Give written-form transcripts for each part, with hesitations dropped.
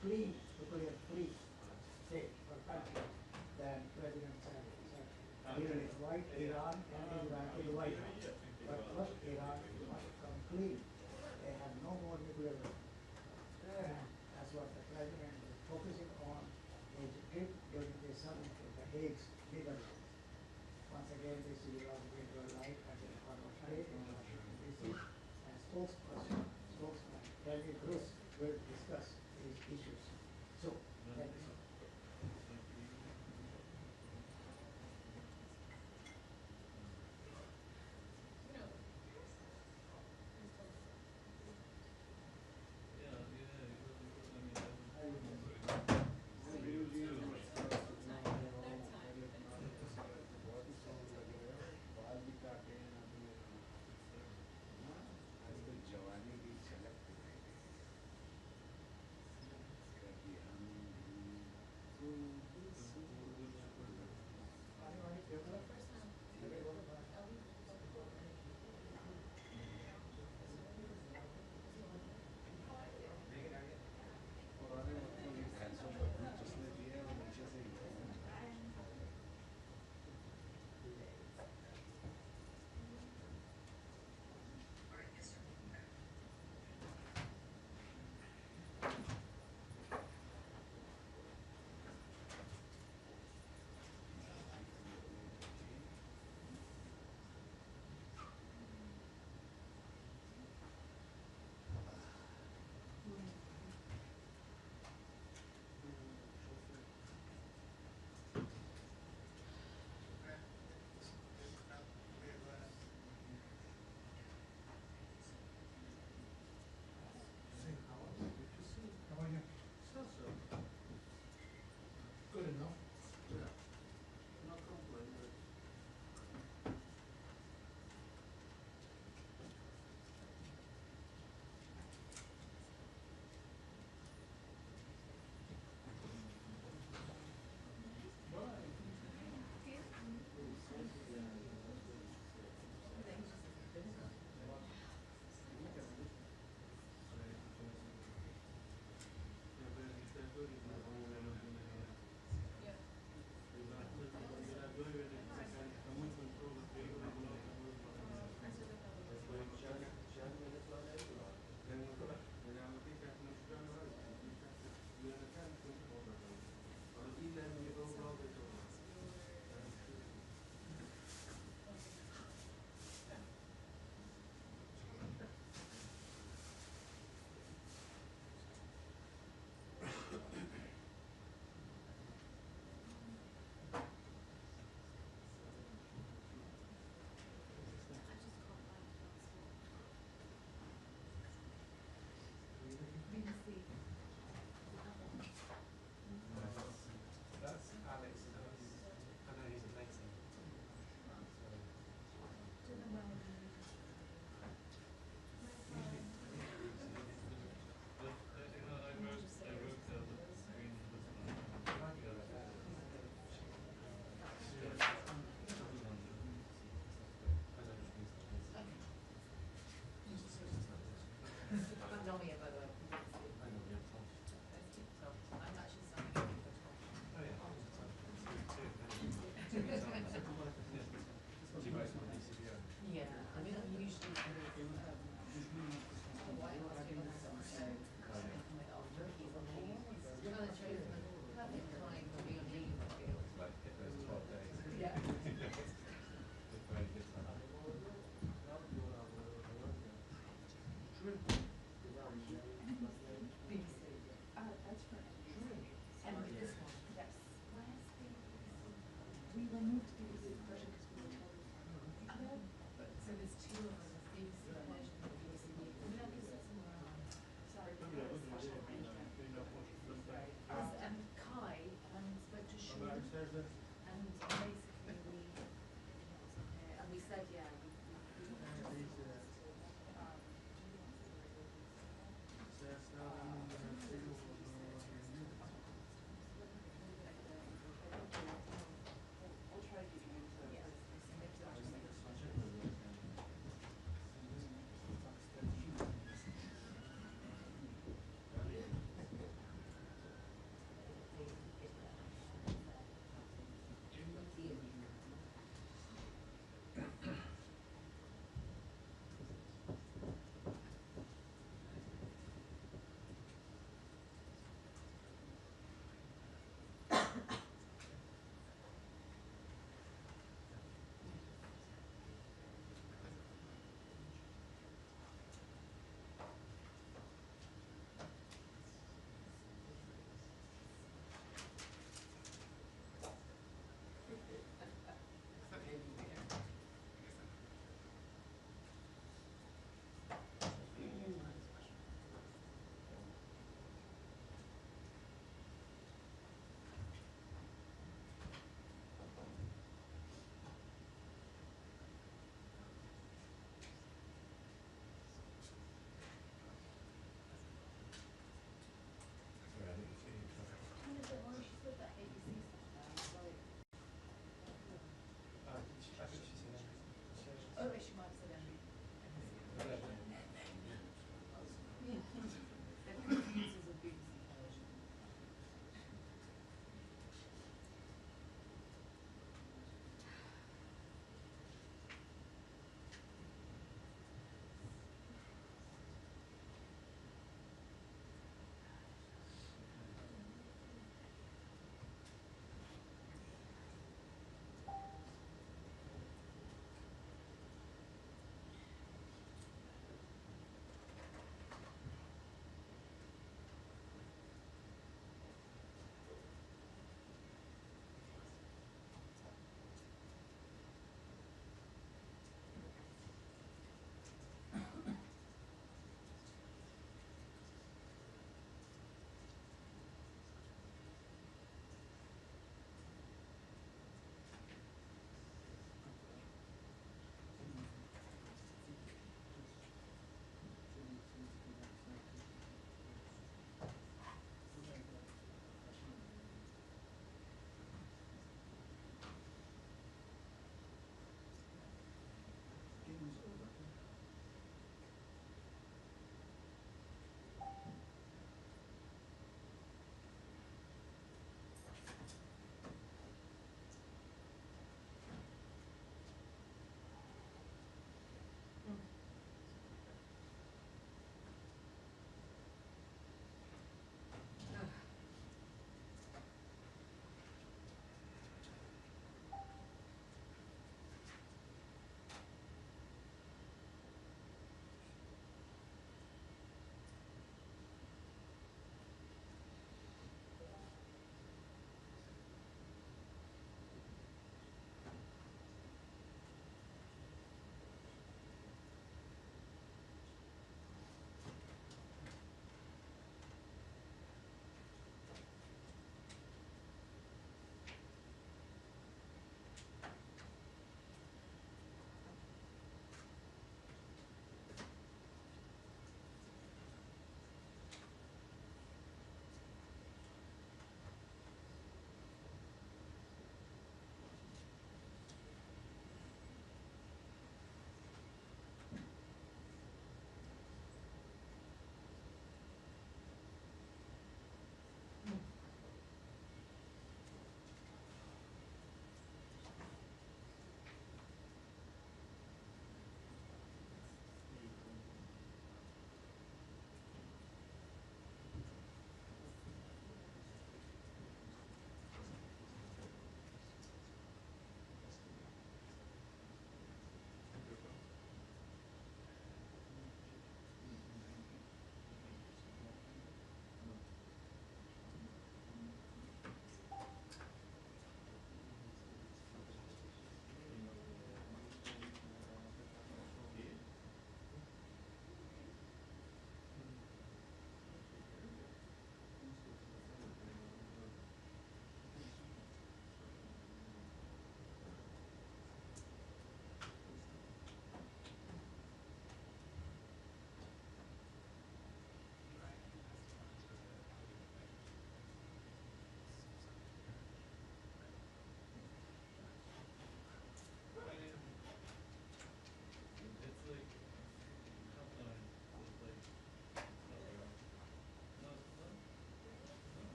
clean, nuclear-free state or country than President Saddam Hussein. Here is white Iran and Iran is white. But first Iran must come clean. They have no more nuclear weapons. And that's what the president is focusing on his trip during the summit in the Hague, Netherlands. Once again, this is going to light at the Paphos State in Washington, D.C. And spokesman Tammy Bruce will discuss these issues. So, thank you.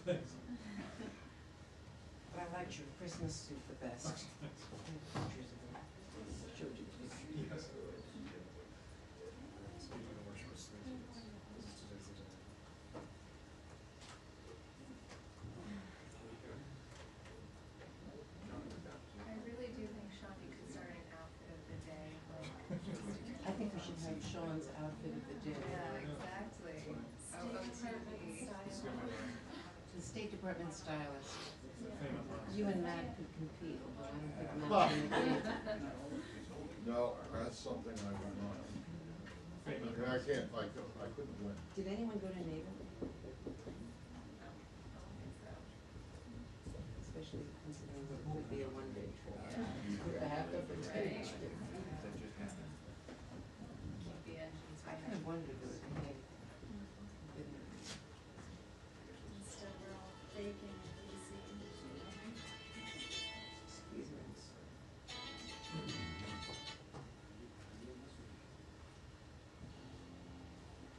But I liked your Christmas suit the best. I have pictures of it. Showed you the picture. Yes. I really do think Shawnee could start an outfit of the day. I think we should have Sean's outfit of the day. Yeah, exactly. The State Department stylist. You and Matt could compete, but I don't think Well. Matt's in the game. No, that's something I would not. I can't, I couldn't win. Did anyone go to Naval? Especially considering it would be a one-day trip. With the half of the day. Keep the engines I kind of wondered if it was Navy. Instead we're all baking and easy. Excuse me.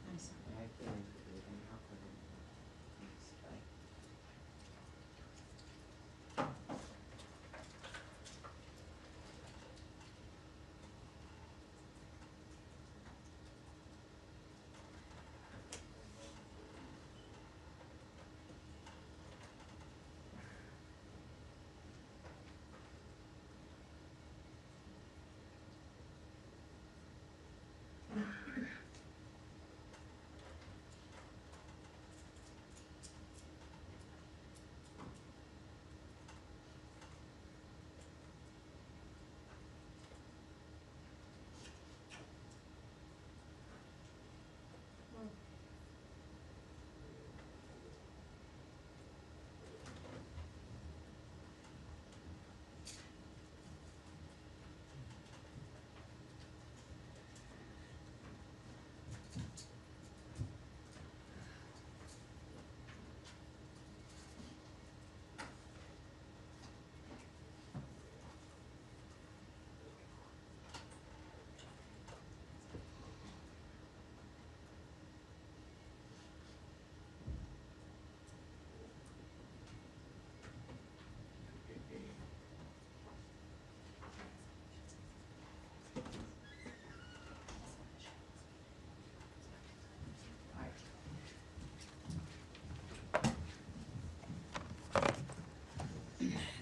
I'm sorry, I can't do it. I'm not gonna. Thanks, bye.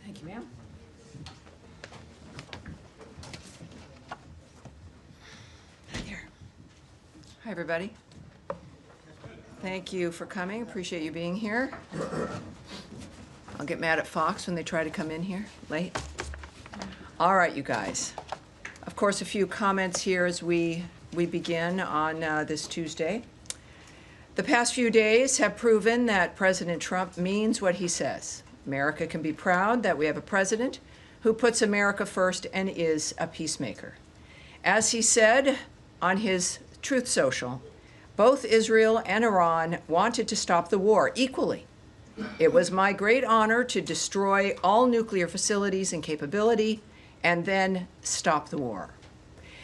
Thank you, ma'am. Hi there. Hi, everybody. Thank you for coming. Appreciate you being here. I'll get mad at Fox when they try to come in here late. All right, you guys. Of course, a few comments here as we begin on this Tuesday. The past few days have proven that President Trump means what he says. America can be proud that we have a president who puts America first and is a peacemaker. As he said on his Truth Social, both Israel and Iran wanted to stop the war equally. It was my great honor to destroy all nuclear facilities and capability and then stop the war.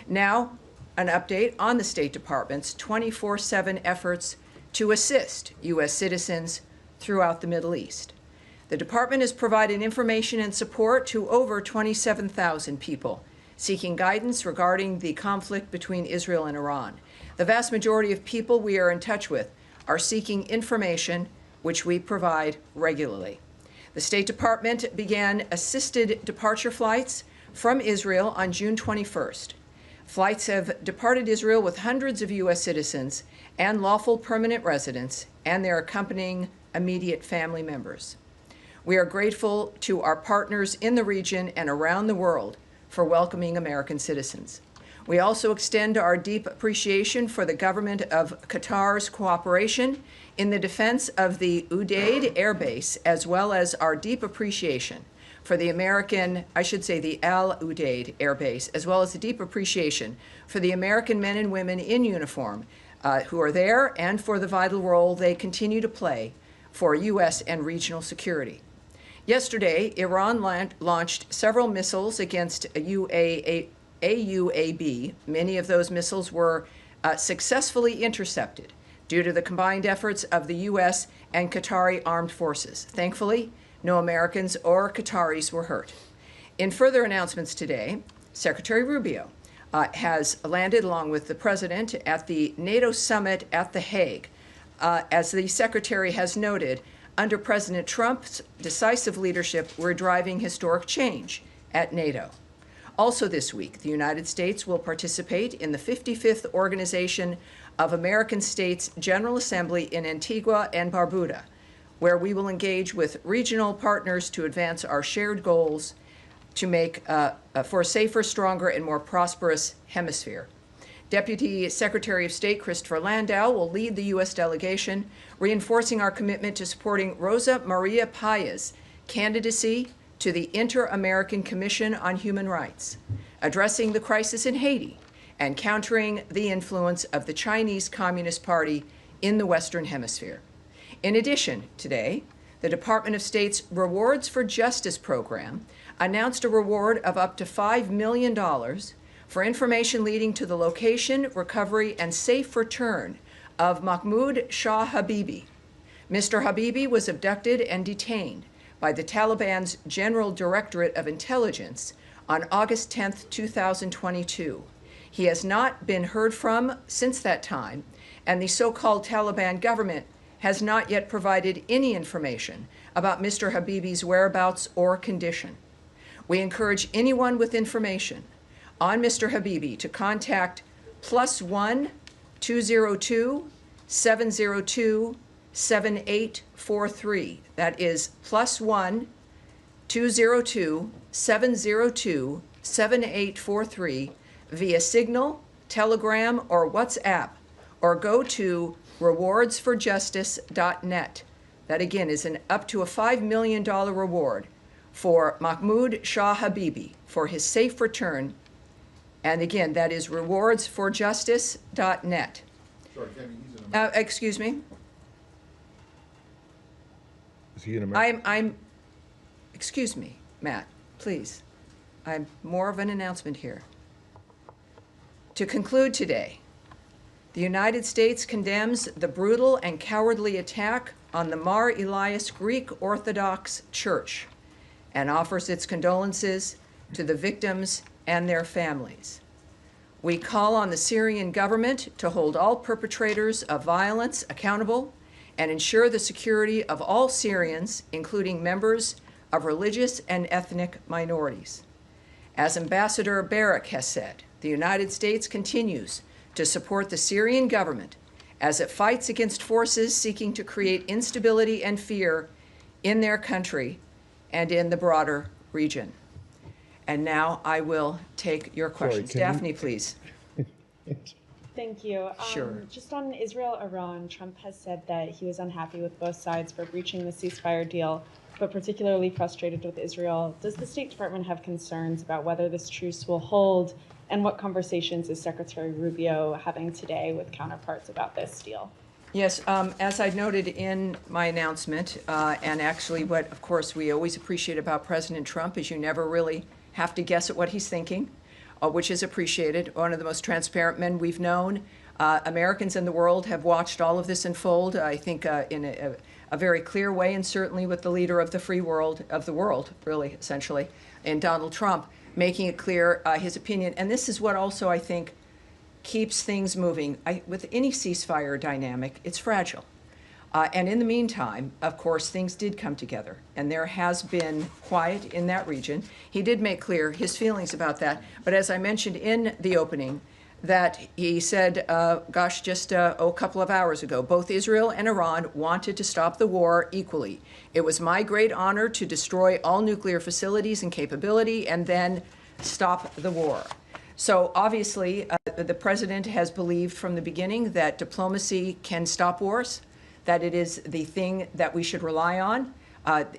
Now, an update on the State Department's 24/7 efforts to assist U.S. citizens throughout the Middle East. The department has provided information and support to over 27,000 people seeking guidance regarding the conflict between Israel and Iran. The vast majority of people we are in touch with are seeking information, which we provide regularly. The State Department began assisted departure flights from Israel on June 21st. Flights have departed Israel with hundreds of U.S. citizens and lawful permanent residents and their accompanying immediate family members. We are grateful to our partners in the region and around the world for welcoming American citizens. We also extend our deep appreciation for the government of Qatar's cooperation in the defense of the Udeid Air Base, as well as our deep appreciation for the the Al Udeid Air Base, as well as the deep appreciation for the American men and women in uniform who are there and for the vital role they continue to play for U.S. and regional security. Yesterday, Iran launched several missiles against AUAB. Many of those missiles were successfully intercepted. due to the combined efforts of the U.S. and Qatari armed forces. Thankfully, no Americans or Qataris were hurt. In further announcements today, Secretary Rubio has landed along with the President at the NATO summit at The Hague. As the Secretary has noted, under President Trump's decisive leadership, we're driving historic change at NATO. Also this week, the United States will participate in the 55th Organization of American States General Assembly in Antigua and Barbuda, where we will engage with regional partners to advance our shared goals to make for a safer, stronger, and more prosperous hemisphere. Deputy Secretary of State Christopher Landau will lead the U.S. delegation, reinforcing our commitment to supporting Rosa Maria Paya's candidacy to the Inter-American Commission on Human Rights, addressing the crisis in Haiti, and countering the influence of the Chinese Communist Party in the Western Hemisphere. In addition, today, the Department of State's Rewards for Justice program announced a reward of up to $5 million for information leading to the location, recovery, and safe return of Mahmoud Shah Habibi. Mr. Habibi was abducted and detained by the Taliban's General Directorate of Intelligence on August 10, 2022. He has not been heard from since that time, and the so-called Taliban government has not yet provided any information about Mr. Habibi's whereabouts or condition. We encourage anyone with information on Mr. Habibi to contact +1 202 702 7843. That is +1 202 702 7843 via Signal, Telegram, or WhatsApp, or go to rewardsforjustice.net. That again is up to a $5 million reward for Mahmoud Shah Habibi for his safe return. And again, that is rewardsforjustice.net. Sorry, Tammy, he's in America. Excuse me? Is he in America? Excuse me, Matt, please. I'm more of an announcement here. To conclude today, the United States condemns the brutal and cowardly attack on the Mar Elias Greek Orthodox Church and offers its condolences to the victims and their families. We call on the Syrian government to hold all perpetrators of violence accountable and ensure the security of all Syrians, including members of religious and ethnic minorities. As Ambassador Barak has said, the United States continues to support the Syrian government as it fights against forces seeking to create instability and fear in their country and in the broader region. And now I will take your questions. Daphne, please. Thank you. Sure. Just on Israel-Iran, Trump has said that he was unhappy with both sides for breaching the ceasefire deal, but particularly frustrated with Israel. Does the State Department have concerns about whether this truce will hold, and what conversations is Secretary Rubio having today with counterparts about this deal? Yes, as I noted in my announcement, and actually what, of course, we always appreciate about President Trump is you never really have to guess at what he's thinking, which is appreciated. One of the most transparent men we've known. Americans in the world have watched all of this unfold, I think, in a very clear way, and certainly with the leader of the free world, of the world, really, essentially, in Donald Trump, making it clear his opinion. And this is what also, I think, keeps things moving. With any ceasefire dynamic, it's fragile. And in the meantime, of course, things did come together, and there has been quiet in that region. He did make clear his feelings about that, but as I mentioned in the opening, that he said, just a couple of hours ago, both Israel and Iran wanted to stop the war equally. It was my great honor to destroy all nuclear facilities and capability and then stop the war. So obviously, the president has believed from the beginning that diplomacy can stop wars, that it is the thing that we should rely on.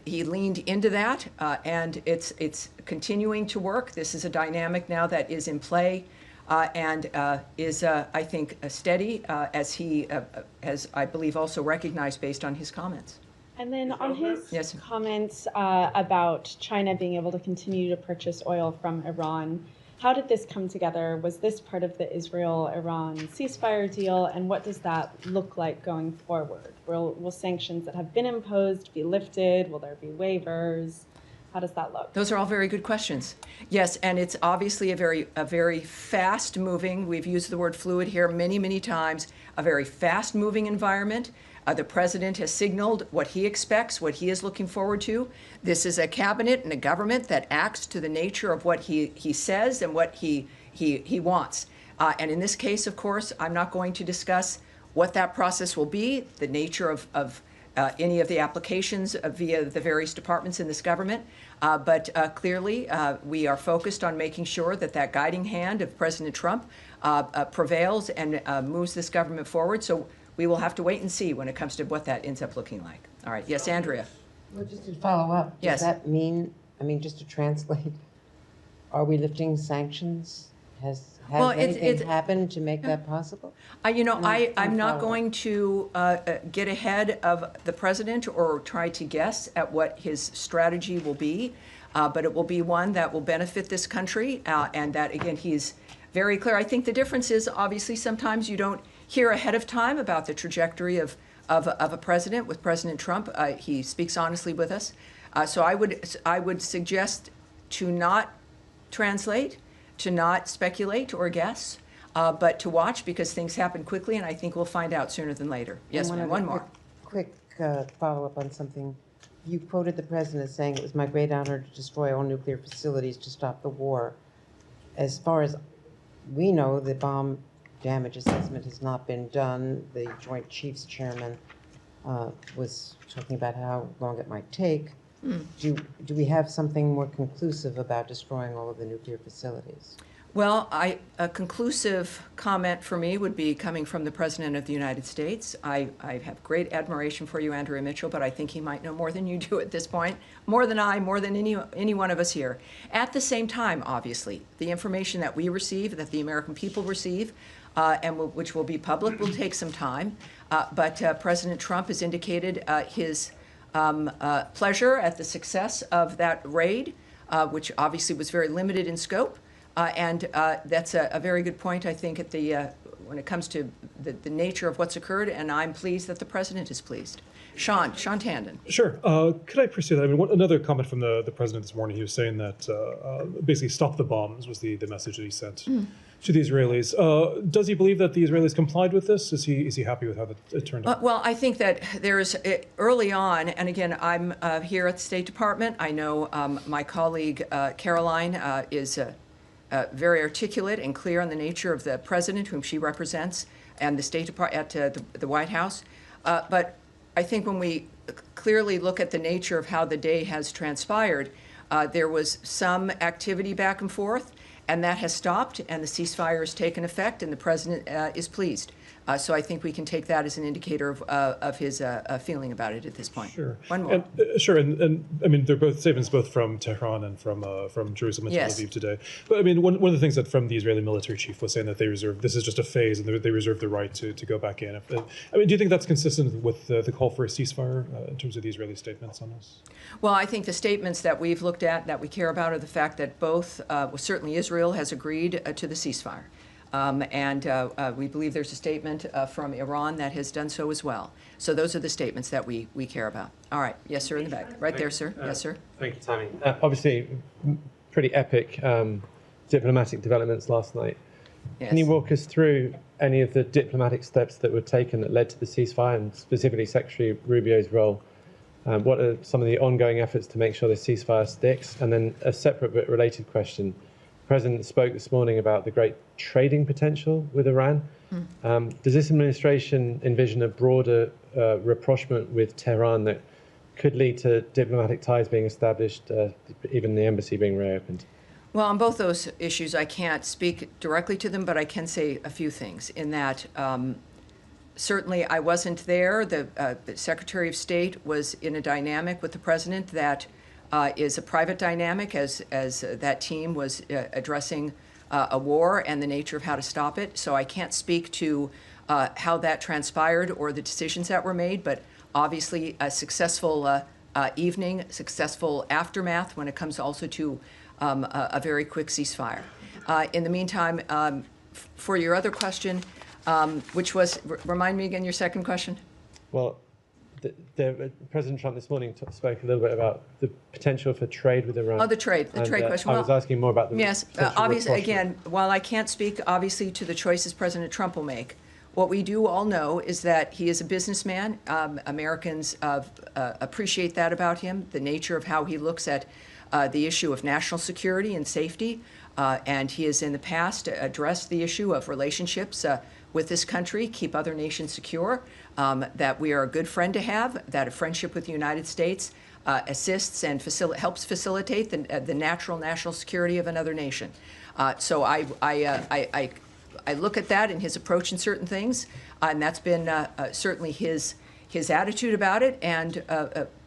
He leaned into that, and it's continuing to work. This is a dynamic now that is in play and is, I think, steady, as he has, I believe, also recognized based on his comments. And then on his Yes. comments about China being able to continue to purchase oil from Iran, How did this come together? Was this part of the Israel-Iran ceasefire deal? And what does that look like going forward? Will sanctions that have been imposed be lifted? Will there be waivers? How does that look? Those are all very good questions. Yes, and it's obviously a very fast-moving, we've used the word fluid here many, many times, a very fast-moving environment. The president has signaled what he expects, what he is looking forward to. This is a cabinet and a government that acts to the nature of what he says and what he wants. And in this case, of course, I'm not going to discuss what that process will be, the nature of any of the applications via the various departments in this government. But clearly, we are focused on making sure that that guiding hand of President Trump prevails and moves this government forward. So we will have to wait and see when it comes to what that ends up looking like. All right. Yes, Andrea. Well, just to follow up, Yes. does that mean, I mean, just to translate, are we lifting sanctions? Has Well, anything happened to make that possible? I'm not follow-up. going to get ahead of the president or try to guess at what his strategy will be, but it will be one that will benefit this country, and that, again, he's very clear. I think the difference is, obviously, sometimes you don't hear ahead of time about the trajectory of a president. With President Trump, he speaks honestly with us. So I would suggest to not translate, to not speculate or guess, but to watch, because things happen quickly, and I think we'll find out sooner than later. Yes, ma'am, one more. Quick follow-up on something. You quoted the president as saying, "It was my great honor to destroy all nuclear facilities to stop the war." As far as we know, the bomb damage assessment has not been done. The Joint Chiefs Chairman was talking about how long it might take. Do we have something more conclusive about destroying all of the nuclear facilities? Well, a conclusive comment for me would be coming from the President of the United States. I have great admiration for you, Andrea Mitchell, but I think he might know more than you do at this point, more than I, more than any one of us here. At the same time, obviously, the information that we receive, that the American people receive, which will be public, will take some time. But President Trump has indicated his pleasure at the success of that raid, which obviously was very limited in scope. And that's a very good point, I think, at when it comes to the nature of what's occurred, and I'm pleased that the president is pleased. Sean Tandon. Sure. Could I pursue that? I mean, another comment from the president this morning, he was saying that basically stop the bombs was the message that he sent to the Israelis. Does he believe that the Israelis complied with this? Is he happy with how it turned out? Well, I think that there's early on, and again, I'm here at the State Department. I know my colleague Caroline is very articulate and clear on the nature of the president, whom she represents, and the State Department at the White House. But I think when we clearly look at the nature of how the day has transpired, there was some activity back and forth, and that has stopped, and the ceasefire has taken effect, and the president is pleased. So I think we can take that as an indicator of his feeling about it at this point. Sure. One more. Sure, and I mean, they're both statements both from Tehran and from Jerusalem and Yes. Tel Aviv today. But I mean, one of the things that from the Israeli military chief was saying that this is just a phase, and they reserve the right to go back in. I mean, do you think that's consistent with the call for a ceasefire in terms of the Israeli statements on this? Well, I think the statements that we've looked at, that we care about, are the fact that both, certainly Israel has agreed to the ceasefire. And we believe there's a statement from Iran that has done so as well. So those are the statements that we care about. All right. Yes, sir, in the back. Right there, sir. Yes, sir. Thank you, Tammy. Obviously, pretty epic diplomatic developments last night. Yes. Can you walk us through any of the diplomatic steps that were taken that led to the ceasefire, and specifically Secretary Rubio's role? What are some of the ongoing efforts to make sure the ceasefire sticks? And then a separate but related question. The President spoke this morning about the great trading potential with Iran. Does this administration envision a broader rapprochement with Tehran that could lead to diplomatic ties being established, even the embassy being reopened? Well, on both those issues, I can't speak directly to them, but I can say a few things in that certainly I wasn't there. The Secretary of State was in a dynamic with the President that is a private dynamic as that team was addressing a war and the nature of how to stop it. So I can't speak to how that transpired or the decisions that were made, but obviously a successful evening, successful aftermath when it comes also to a very quick ceasefire. In the meantime, for your other question, which was, remind me again your second question? Well, President Trump this morning spoke a little bit about the potential for trade with Iran. Oh, the trade question. I was asking more about the Yes, potential obviously, rapprochement. again, while I can't speak obviously to the choices President Trump will make, what we do all know is that he is a businessman. Americans appreciate that about him, the nature of how he looks at the issue of national security and safety. And he has in the past addressed the issue of relationships with this country, keep other nations secure, that we are a good friend to have, that a friendship with the United States assists and helps facilitate the natural national security of another nation. So I look at that and his approach in certain things, and that's been certainly his attitude about it, and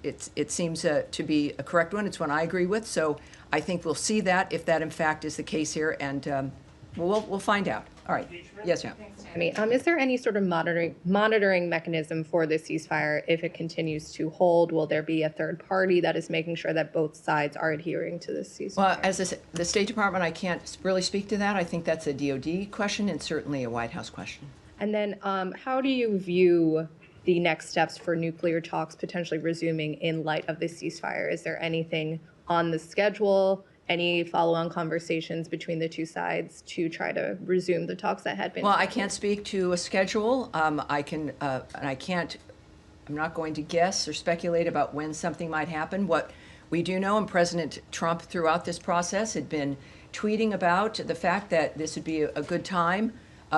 it seems to be a correct one. It's one I agree with. So I think we'll see that if that in fact is the case here, and we'll find out. All right. Yes, ma'am. Tammy, is there any sort of monitoring mechanism for the ceasefire if it continues to hold? Will there be a third party that is making sure that both sides are adhering to this ceasefire? Well, as the State Department, I can't really speak to that. I think that's a DOD question and certainly a White House question. And then how do you view the next steps for nuclear talks potentially resuming in light of the ceasefire? Is there anything on the schedule, any follow-on conversations between the two sides to try to resume the talks that had been? Well, I can't speak to a schedule. I'm not going to guess or speculate about when something might happen. What we do know, and President Trump throughout this process had been tweeting about the fact that this would be a good time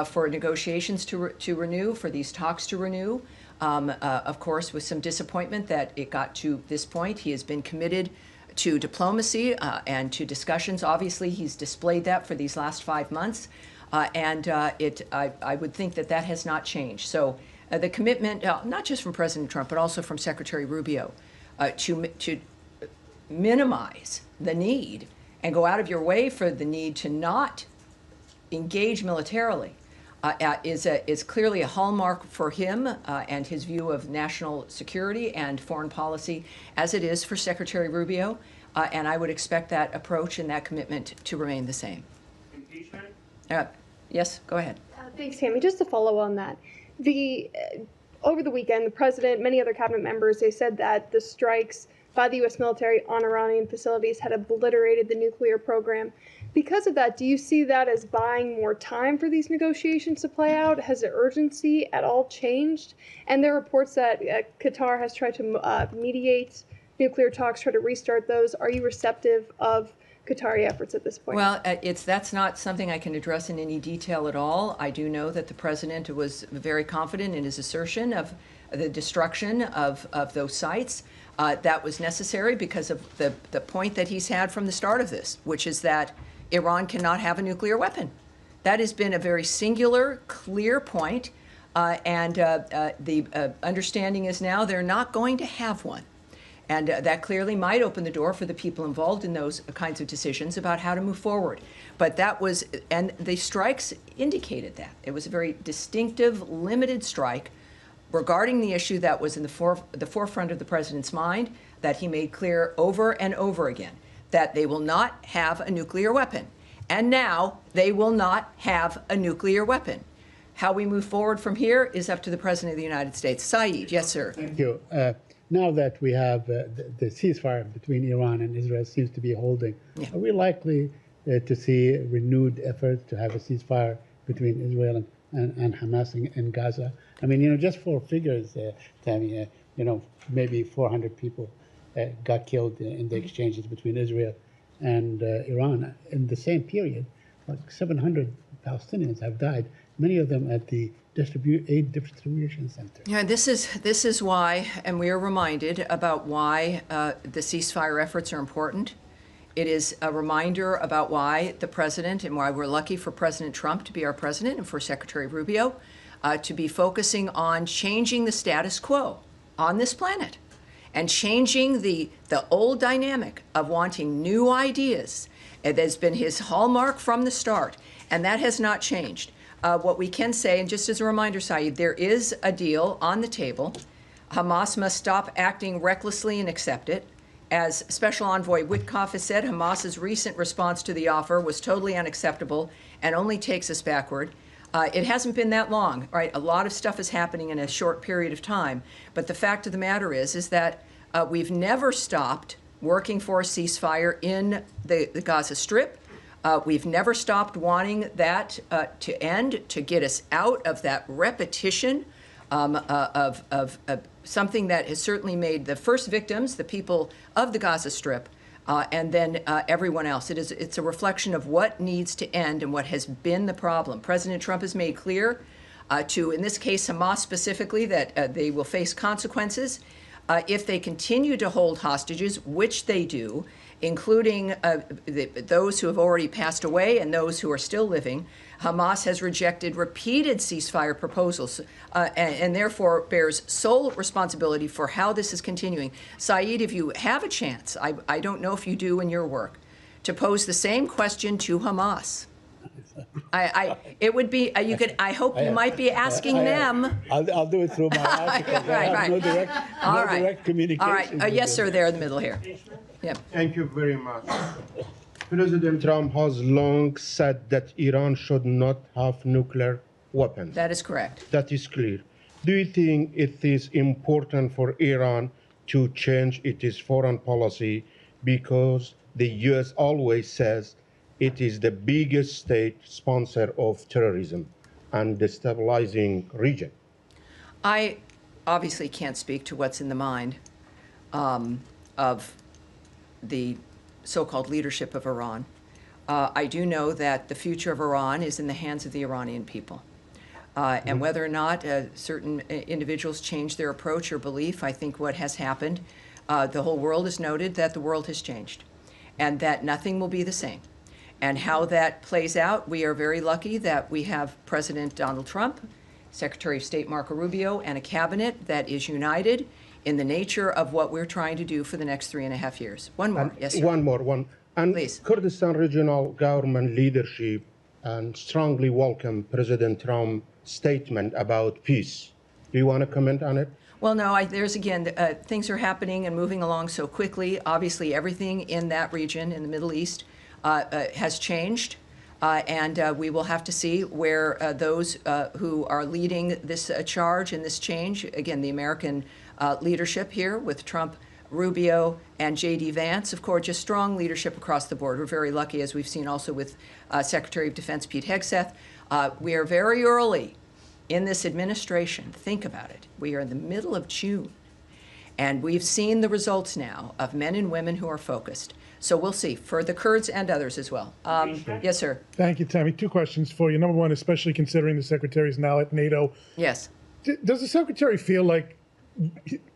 for negotiations to renew, for these talks to renew. Of course, with some disappointment that it got to this point. He has been committed to diplomacy and to discussions. Obviously, he's displayed that for these last 5 months, and I would think that has not changed. So the commitment, not just from President Trump, but also from Secretary Rubio, to minimize the need and go out of your way for the need to not engage militarily, is clearly a hallmark for him and his view of national security and foreign policy, as it is for Secretary Rubio, and I would expect that approach and that commitment to remain the same. Impeachment? Yes, go ahead. Thanks, Tammy. Just to follow on that, over the weekend, the president, many other cabinet members, they said that the strikes by the U.S. military on Iranian facilities had obliterated the nuclear program. Because of that, do you see that as buying more time for these negotiations to play out? Has the urgency at all changed? And there are reports that Qatar has tried to mediate nuclear talks, try to restart those. Are you receptive of Qatari efforts at this point? Well, that's not something I can address in any detail at all. I do know that the president was very confident in his assertion of the destruction of those sites. That was necessary because of the point that he's had from the start of this, which is that Iran cannot have a nuclear weapon. That has been a very singular, clear point, and the understanding is now they're not going to have one. And that clearly might open the door for the people involved in those kinds of decisions about how to move forward. But that was, and the strikes indicated that. It was a very distinctive, limited strike regarding the issue that was in the forefront of the president's mind, that he made clear over and over again, that they will not have a nuclear weapon. And now they will not have a nuclear weapon. How we move forward from here is up to the President of the United States. Saeed, yes, sir. Thank you. Now that we have the ceasefire between Iran and Israel seems to be holding, are we likely to see renewed efforts to have a ceasefire between Israel and Hamas in Gaza? I mean, just for figures, Tammy, maybe 400 people got killed in the exchanges between Israel and Iran. In the same period, like 700 Palestinians have died, many of them at the aid distribution center. Yeah, this is why, and we are reminded about why the ceasefire efforts are important. It is a reminder about why the president, and why we're lucky for President Trump to be our president and for Secretary Rubio to be focusing on changing the status quo on this planet and changing the old dynamic of wanting new ideas. That's been his hallmark from the start, and that has not changed. What we can say, and just as a reminder, Saeed, there is a deal on the table. Hamas must stop acting recklessly and accept it. As Special Envoy Witkoff has said, Hamas's recent response to the offer was totally unacceptable and only takes us backward. It hasn't been that long, right? A lot of stuff is happening in a short period of time. But the fact of the matter is that we've never stopped working for a ceasefire in the Gaza Strip. We've never stopped wanting that to end, to get us out of that repetition of something that has certainly made the first victims, the people of the Gaza Strip, and then everyone else. It's a reflection of what needs to end and what has been the problem. President Trump has made clear to, in this case, Hamas specifically, that they will face consequences if they continue to hold hostages, which they do, including those who have already passed away and those who are still living. Hamas has rejected repeated ceasefire proposals and therefore bears sole responsibility for how this is continuing. Saeed, if you have a chance, I don't know if you do in your work, to pose the same question to Hamas. It would be, you could, I hope you might be asking them. I'll do it through my articles. Right. No direct communication. All right. Yes, sir, there in the middle here. Yep. Thank you very much. President Trump has long said that Iran should not have nuclear weapons. That is correct. That is clear. Do you think it is important for Iran to change its foreign policy because the U.S. always says it is the biggest state sponsor of terrorism and destabilizing region? I obviously can't speak to what's in the mind of the so-called leadership of Iran. I do know that the future of Iran is in the hands of the Iranian people. And whether or not certain individuals change their approach or belief, I think what has happened, the whole world has noted that the world has changed and that nothing will be the same. And how that plays out, we are very lucky that we have President Donald Trump, Secretary of State Marco Rubio, and a cabinet that is united in the nature of what we're trying to do for the next 3.5 years. One more. Yes, sir. One more. And Please. Kurdistan regional government leadership and strongly welcome President Trump's statement about peace. Do you want to comment on it? Well, no, there's again, things are happening and moving along so quickly. Obviously, everything in that region, in the Middle East, has changed. And we will have to see where those who are leading this charge and this change, again, the American leadership here with Trump, Rubio, and J.D. Vance, of course, just strong leadership across the board. We're very lucky, as we've seen also with Secretary of Defense Pete Hegseth. We are very early in this administration. Think about it. We are in the middle of June, and we've seen the results now of men and women who are focused. So we'll see for the Kurds and others as well. Yes, sir. Thank you, Tammy. 2 questions for you. Number one, especially considering the Secretary is now at NATO. Yes. Does the Secretary feel like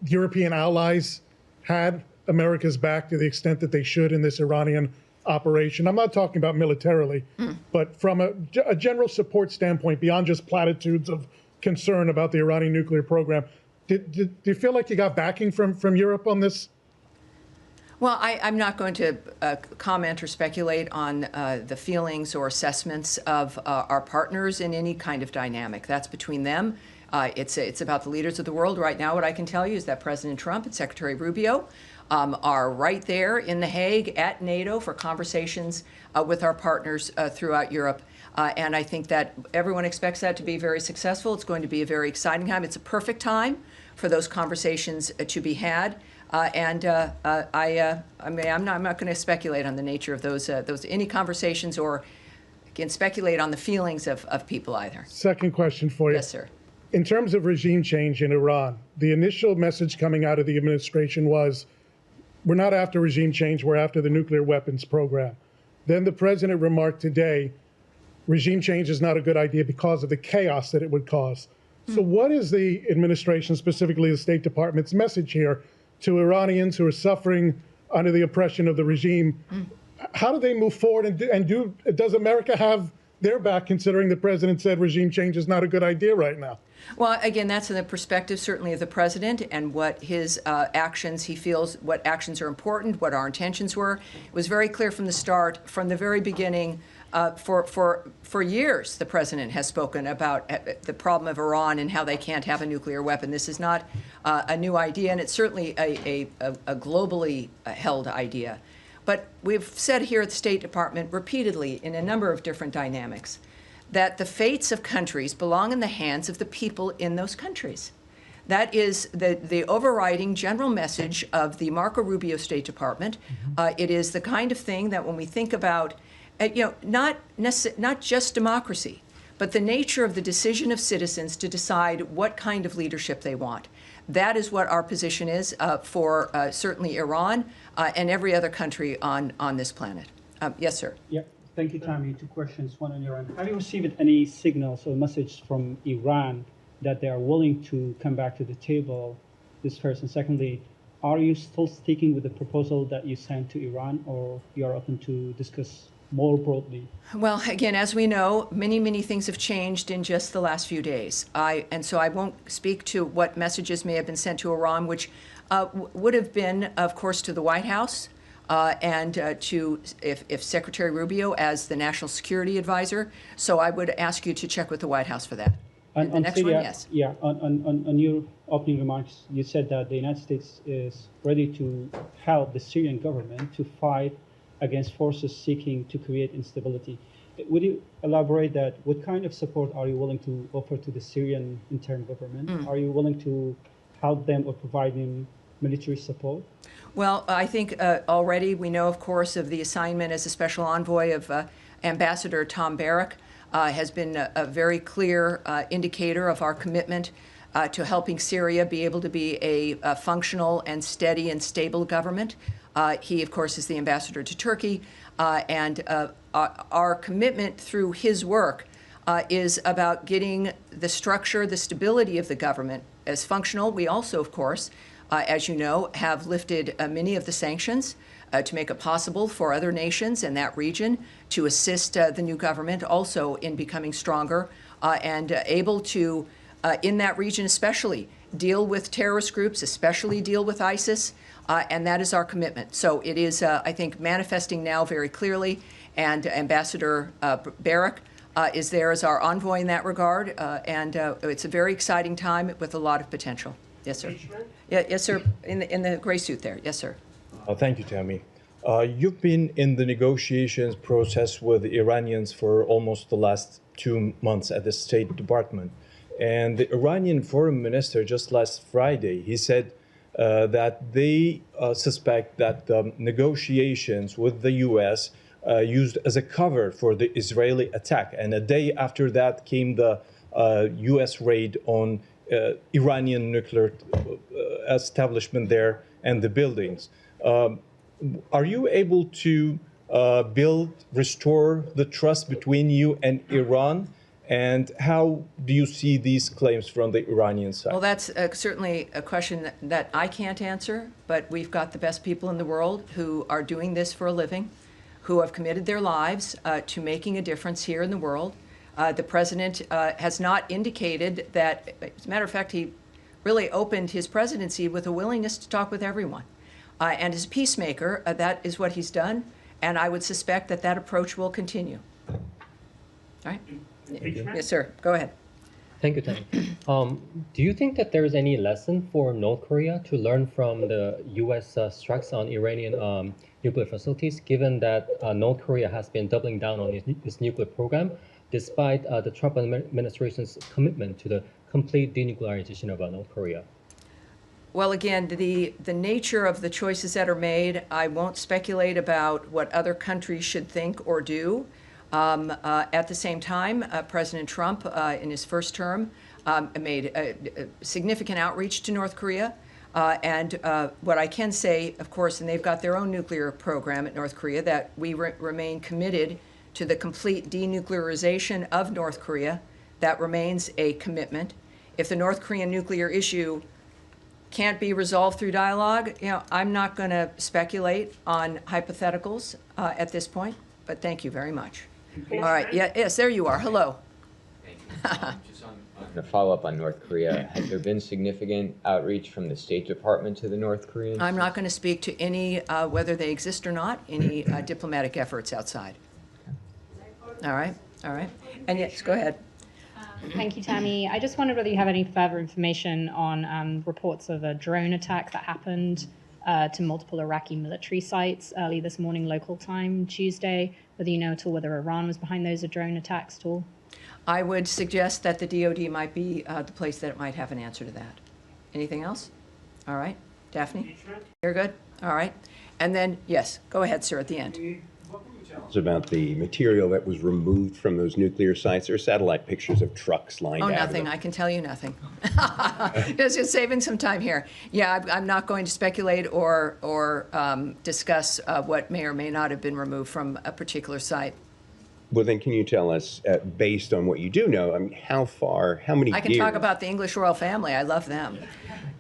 European allies had America's back to the extent that they should in this Iranian operation? I'm not talking about militarily, but from a general support standpoint, beyond just platitudes of concern about the Iranian nuclear program, do you feel like you got backing from Europe on this? Well, I'm not going to comment or speculate on the feelings or assessments of our partners in any kind of dynamic. That's between them. It's about the leaders of the world. Right now, what I can tell you is that President Trump and Secretary Rubio are right there in The Hague at NATO for conversations with our partners throughout Europe. And I think that everyone expects that to be very successful. It's going to be a very exciting time. It's a perfect time for those conversations to be had. I'm not going to speculate on the nature of those any conversations or, again, speculate on the feelings of people either. Second question for you. Yes, sir. In terms of regime change in Iran, the initial message coming out of the administration was, we're not after regime change, we're after the nuclear weapons program. Then the president remarked today, regime change is not a good idea because of the chaos that it would cause. So what is the administration, specifically the State Department's message here to Iranians who are suffering under the oppression of the regime? How do they move forward, and does America have their back, considering the president said regime change is not a good idea right now? Well, again, that's in the perspective certainly of the president and what his actions, he feels what actions are important, what our intentions were. It was very clear from the start, from the very beginning. For years, the president has spoken about the problem of Iran and how they can't have a nuclear weapon. This is not a new idea, and it's certainly a globally held idea. But we've said here at the State Department repeatedly in a number of different dynamics that the fates of countries belong in the hands of the people in those countries. That is the overriding general message of the Marco Rubio State Department. It is the kind of thing that when we think about, not just democracy, but the nature of the decision of citizens to decide what kind of leadership they want. That is what our position is for certainly Iran and every other country on this planet. Yes, sir. Yeah, thank you, Tammy. 2 questions, one on Iran. Have you received any signals or message from Iran that they are willing to come back to the table? This first. And secondly, are you still sticking with the proposal that you sent to Iran, or you are open to discuss more broadly? Well, again, as we know, many things have changed in just the last few days. And so I won't speak to what messages may have been sent to Iran, which would have been, of course, to the White House and to if Secretary Rubio as the National Security Advisor. So I would ask you to check with the White House for that. On next Syria, one, yes. Yeah, on your opening remarks, you said that the United States is ready to help the Syrian government to fight against forces seeking to create instability. Would you elaborate that? What kind of support are you willing to offer to the Syrian interim government? Are you willing to help them or provide them military support? Well, I think already we know, of course, of the assignment as a special envoy of Ambassador Tom Barrack has been a very clear indicator of our commitment to helping Syria be able to be a functional and steady and stable government. He, of course, is the ambassador to Turkey, and our commitment through his work is about getting the structure, the stability of the government as functional. We also, of course, as you know, have lifted many of the sanctions to make it possible for other nations in that region to assist the new government also in becoming stronger and able to, in that region especially, deal with terrorist groups, especially deal with ISIS, and that is our commitment. So it is, I think, manifesting now very clearly, and Ambassador Barrack is there as our envoy in that regard, and it's a very exciting time with a lot of potential. Yes, sir. Yeah, yes, sir. In the gray suit there. Yes, sir. Thank you, Tammy. You've been in the negotiations process with the Iranians for almost the last 2 months at the State Department. And the Iranian foreign minister just last Friday, he said that they suspect that the negotiations with the U.S. Used as a cover for the Israeli attack. And a day after that came the U.S. raid on Iranian nuclear establishment there and the buildings. Are you able to restore the trust between you and Iran? And how do you see these claims from the Iranian side? Well, that's certainly a question that I can't answer, but we've got the best people in the world who are doing this for a living, who have committed their lives to making a difference here in the world. The president has not indicated that, as a matter of fact, he really opened his presidency with a willingness to talk with everyone. And as a peacemaker, that is what he's done, and I would suspect that that approach will continue. All right? Yes, sir. Go ahead. Thank you, Tammy. Do you think that there is any lesson for North Korea to learn from the U.S. strikes on Iranian nuclear facilities, given that North Korea has been doubling down on its nuclear program, despite the Trump administration's commitment to the complete denuclearization of North Korea? Well, again, the nature of the choices that are made, I won't speculate about what other countries should think or do. At the same time, President Trump, in his first term, made a significant outreach to North Korea. And what I can say, of course, and they've got their own nuclear program at North Korea, that we remain committed to the complete denuclearization of North Korea. That remains a commitment. If the North Korean nuclear issue can't be resolved through dialogue, I'm not going to speculate on hypotheticals at this point, but thank you very much. All right. Yeah, yes, there you are. Hello. Thank you. Just on a follow-up on North Korea, has there been significant outreach from the State Department to the North Koreans? I'm not going to speak to any, whether they exist or not, any diplomatic efforts outside. All right. All right. And yes, go ahead. Thank you, Tammy. I just wondered whether you have any further information on reports of a drone attack that happened to multiple Iraqi military sites early this morning, local time, Tuesday. Whether you know at all whether Iran was behind those drone attacks at all? I would suggest that the DoD might be the place that it might have an answer to that. Anything else? All right. Daphne? You're good? All right. And then, yes, go ahead, sir, at the end. About the material that was removed from those nuclear sites. There are satellite pictures of trucks lined out. Oh, nothing. I can tell you nothing. Just saving some time here. Yeah, I'm not going to speculate or discuss what may or may not have been removed from a particular site. Well, then can you tell us, based on what you do know, I mean, how many years? I can talk about the English royal family. I love them.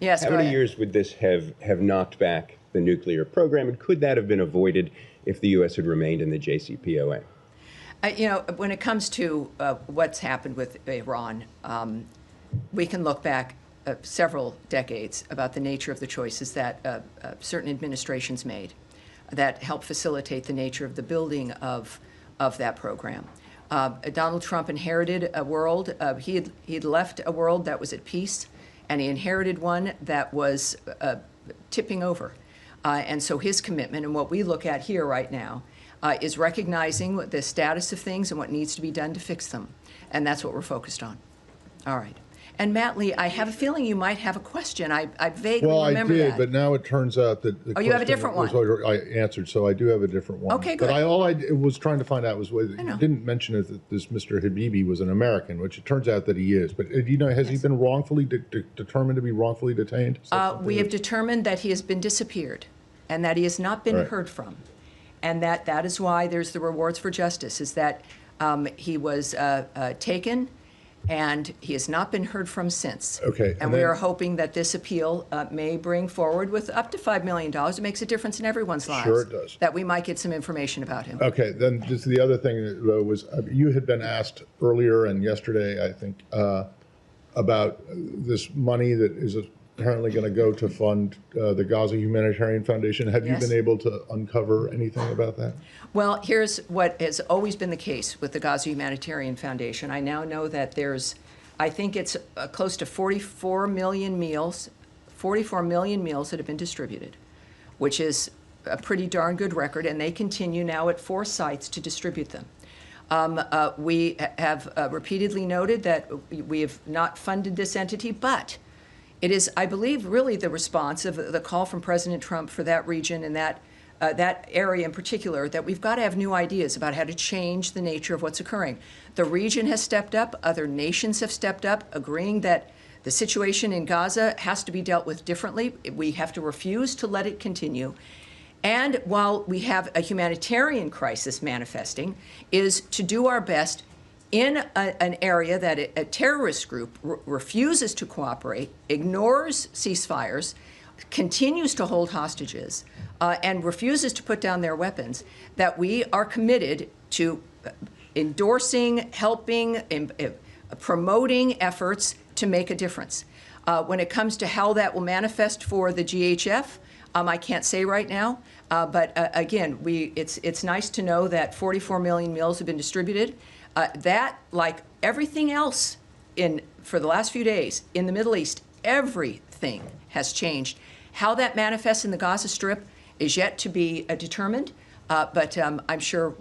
Yes, How many years would this have knocked back the nuclear program, and could that have been avoided if the U.S. had remained in the JCPOA? You know, when it comes to what's happened with Iran, we can look back several decades about the nature of the choices that certain administrations made that helped facilitate the nature of the building of that program. Donald Trump inherited a world, he'd left a world that was at peace, and he inherited one that was tipping over. And so his commitment, and what we look at here right now, is recognizing the status of things and what needs to be done to fix them. And that's what we're focused on. All right. And Matt Lee, I have a feeling you might have a question. I vaguely remember that. Well, I did, but now it turns out that the you have a different one. I answered, so I do have a different one. Okay, good. But all I was trying to find out was whether you didn't mention it that this Mr. Habibi was an American, which it turns out that he is. But you know, has he been wrongfully determined to be wrongfully detained? We have determined that he has been disappeared, and that he has not been heard from, and that is why there's the rewards for justice. Is that he was taken. And he has not been heard from since. Okay. And we are hoping that this appeal may bring forward with up to $5 million. It makes a difference in everyone's lives. Sure it does. That we might get some information about him. Okay. Then just the other thing was you had been asked earlier and yesterday, I think, about this money that is apparently going to go to fund the Gaza Humanitarian Foundation. Have you been able to uncover anything about that? Well, here's what has always been the case with the Gaza Humanitarian Foundation. I now know that there's, I think it's close to 44 million meals that have been distributed, which is a pretty darn good record, and they continue now at 4 sites to distribute them. We have repeatedly noted that we have not funded this entity, but it is, I believe, really the response of the call from President Trump for that region and that area in particular, that we've got to have new ideas about how to change the nature of what's occurring. The region has stepped up, other nations have stepped up, agreeing that the situation in Gaza has to be dealt with differently. We have to refuse to let it continue. And while we have a humanitarian crisis manifesting, is to do our best in an area that a terrorist group refuses to cooperate, ignores ceasefires, continues to hold hostages, and refuses to put down their weapons, that we are committed to endorsing, helping, promoting efforts to make a difference. When it comes to how that will manifest for the GHF, I can't say right now, but again, it's nice to know that 44 million meals have been distributed. That, like everything else for the last few days in the Middle East, everything has changed. How that manifests in the Gaza Strip is yet to be determined, but I'm sure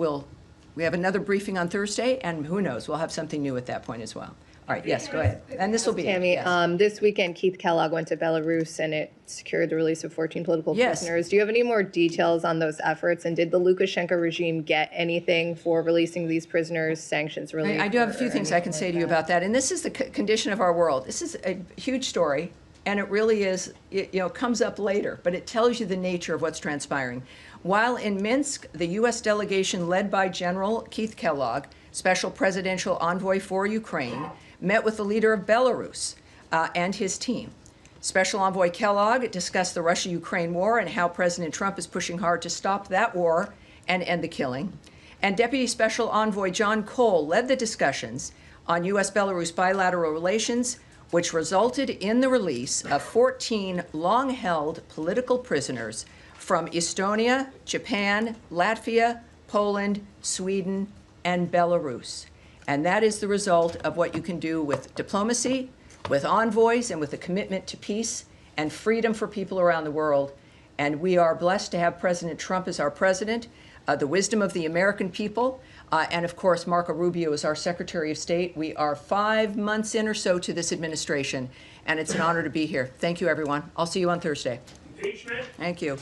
we have another briefing on Thursday, and who knows, we'll have something new at that point as well. All right, yes, go ahead. And this will be Tammy, yes. This weekend, Keith Kellogg went to Belarus, and it secured the release of 14 political prisoners. Do you have any more details on those efforts? And did the Lukashenko regime get anything for releasing these prisoners, sanctions relief? I do have a few things I can say to you about that. And this is the condition of our world. This is a huge story, and it really is, comes up later, but it tells you the nature of what's transpiring. While in Minsk, the U.S. delegation led by General Keith Kellogg, Special Presidential Envoy for Ukraine, met with the leader of Belarus and his team. Special Envoy Kellogg discussed the Russia-Ukraine war and how President Trump is pushing hard to stop that war and end the killing. And Deputy Special Envoy John Cole led the discussions on U.S.-Belarus bilateral relations, which resulted in the release of 14 long-held political prisoners from Estonia, Japan, Latvia, Poland, Sweden, and Belarus. And that is the result of what you can do with diplomacy, with envoys, and with a commitment to peace and freedom for people around the world. And we are blessed to have President Trump as our president, the wisdom of the American people, and of course, Marco Rubio is our Secretary of State. We are 5 months in or so to this administration, and it's an honor to be here. Thank you, everyone. I'll see you on Thursday. Thank you.